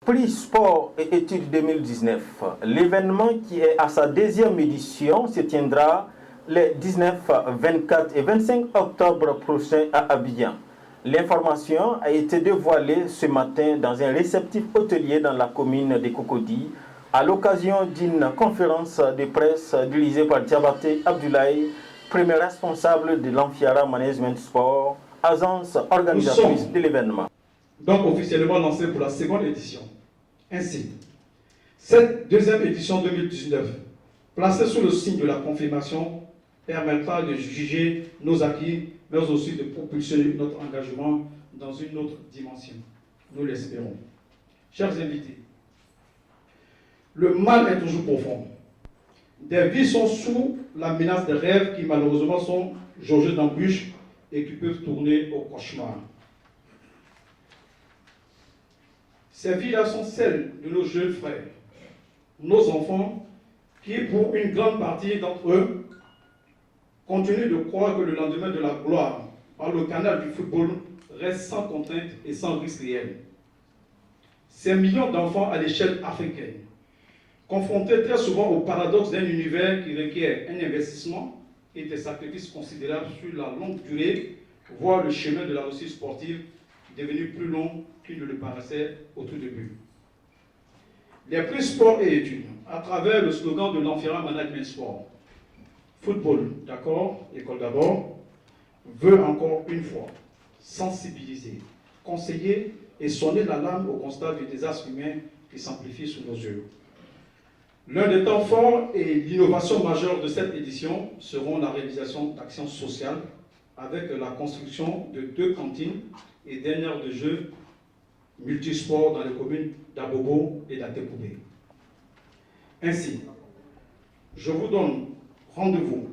Prix Sport et Études 2019. L'événement qui est à sa deuxième édition se tiendra les 19, 24 et 25 octobre prochains à Abidjan. L'information a été dévoilée ce matin dans un réceptif hôtelier dans la commune de Cocody à l'occasion d'une conférence de presse dirigée par Diabaté Abdoulaye, premier responsable de l'Amphiara Management Sport, agence organisatrice de l'événement. Donc officiellement lancé pour la seconde édition. Ainsi, cette deuxième édition 2019, placée sous le signe de la confirmation, permettra de juger nos acquis, mais aussi de propulser notre engagement dans une autre dimension. Nous l'espérons. Chers invités, le mal est toujours profond. Des vies sont sous la menace des rêves qui malheureusement sont jaugés d'embûches et qui peuvent tourner au cauchemar. Ces vies-là sont celles de nos jeunes frères, nos enfants, qui pour une grande partie d'entre eux continuent de croire que le lendemain de la gloire, par le canal du football, reste sans contrainte et sans risque réel. Ces millions d'enfants à l'échelle africaine, confrontés très souvent au paradoxe d'un univers qui requiert un investissement et des sacrifices considérables sur la longue durée, voire le chemin de la réussite sportive devenu plus long qu'il ne le paraissait au tout début. Les prix sport et études, à travers le slogan de l'Amphiara Management Sport, football d'accord, école d'abord, veut encore une fois sensibiliser, conseiller et sonner l'alarme au constat du désastre humain qui s'amplifie sous nos yeux. L'un des temps forts et l'innovation majeure de cette édition seront la réalisation d'actions sociales avec la construction de 2 cantines et d'un aire de jeu multisport dans les communes d'Abobo et d'Atepoubé. Ainsi, je vous donne rendez-vous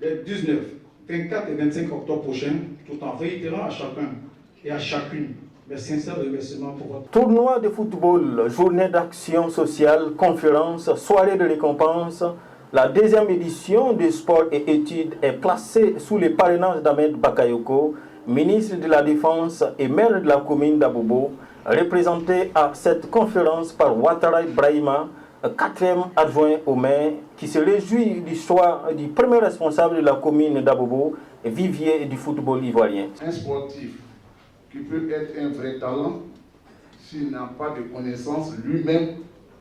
les 19, 24 et 25 octobre prochains, tout en réitérant à chacun et à chacune mes sincères remerciements pour votre... Tournoi de football, journée d'action sociale, conférence, soirée de récompense. La deuxième édition de Sport et Études est placée sous le parrainage d'Ahmed Bakayoko, ministre de la Défense et maire de la commune d'Abobo, représenté à cette conférence par Ouattara Ibrahima, 4e adjoint au maire, qui se réjouit du choix du premier responsable de la commune d'Abobo, vivier du football ivoirien. Un sportif qui peut être un vrai talent, s'il n'a pas de connaissances lui-même,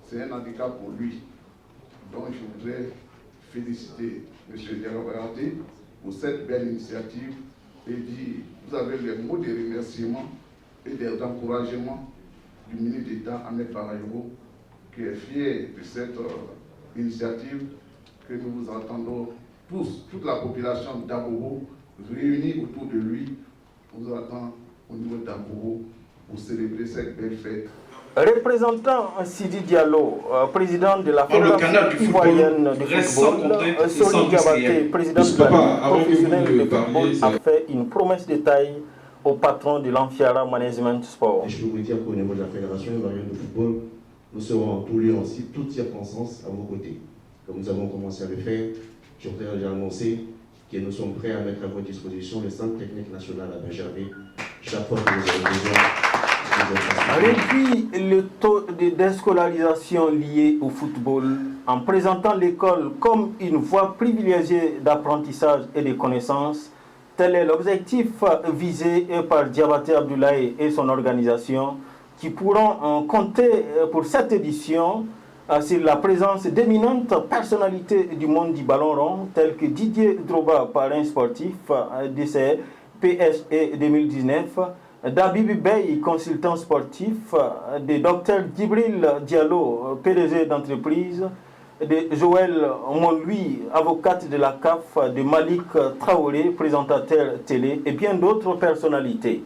c'est un handicap pour lui. Donc je voudrais féliciter M. Diallo-Baranté pour cette belle initiative et dire, vous avez les mots de remerciement et d'encouragement du ministre d'État Ahmed Bakayoko, qui est fier de cette initiative que nous vous entendons tous, toute la population d'Abobo réunie autour de lui, nous attend au niveau d'Abobo pour célébrer cette belle fête. Représentant Sidi Diallo, président de la Fédération ivoirienne de football, Soli Diabaté, président de la professionnelle de football, a fait une promesse de taille au patron de l'Amphiara Management Sport. Et je peux vous dire qu'au niveau de la Fédération ivoirienne de football, nous serons en tout lieu, en toutes circonstances, à vos côtés. Comme nous avons commencé à le faire, je voudrais déjà annoncer que nous sommes prêts à mettre à votre disposition le Centre technique national à Benjervé chaque fois que vous avez besoin. Réduit le taux de déscolarisation lié au football en présentant l'école comme une voie privilégiée d'apprentissage et de connaissances. Tel est l'objectif visé par Diabaté Abdoulaye et son organisation, qui pourront compter pour cette édition sur la présence d'éminentes personnalités du monde du ballon rond, tels que Didier Droba, parrain sportif de ces PSE 2019, Dabib Bey, consultant sportif, de Dr Djibril Diallo, PDG d'entreprise, de Joël Monlui, avocate de la CAF, de Malik Traoré, présentateur télé, et bien d'autres personnalités.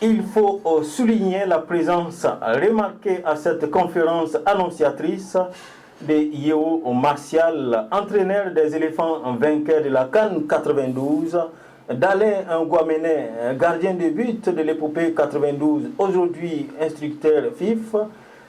Il faut souligner la présence remarquée à cette conférence annonciatrice de Yeo Martial, entraîneur des éléphants vainqueurs de la CAN 92, d'Alain Ngouamene, gardien de but de l'épopée 92, aujourd'hui instructeur FIF,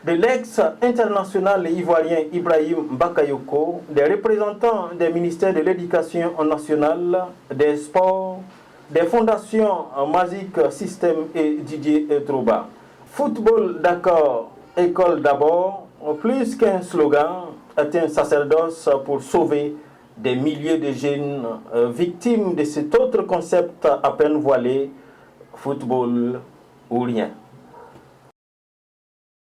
de l'ex-international ivoirien Ibrahim Bakayoko, des représentants des ministères de l'Éducation nationale, des sports, des fondations Magic System et Didier Droba. Football d'accord, école d'abord, plus qu'un slogan, est un sacerdoce pour sauver des milliers de jeunes victimes de cet autre concept à peine voilé, football ou rien.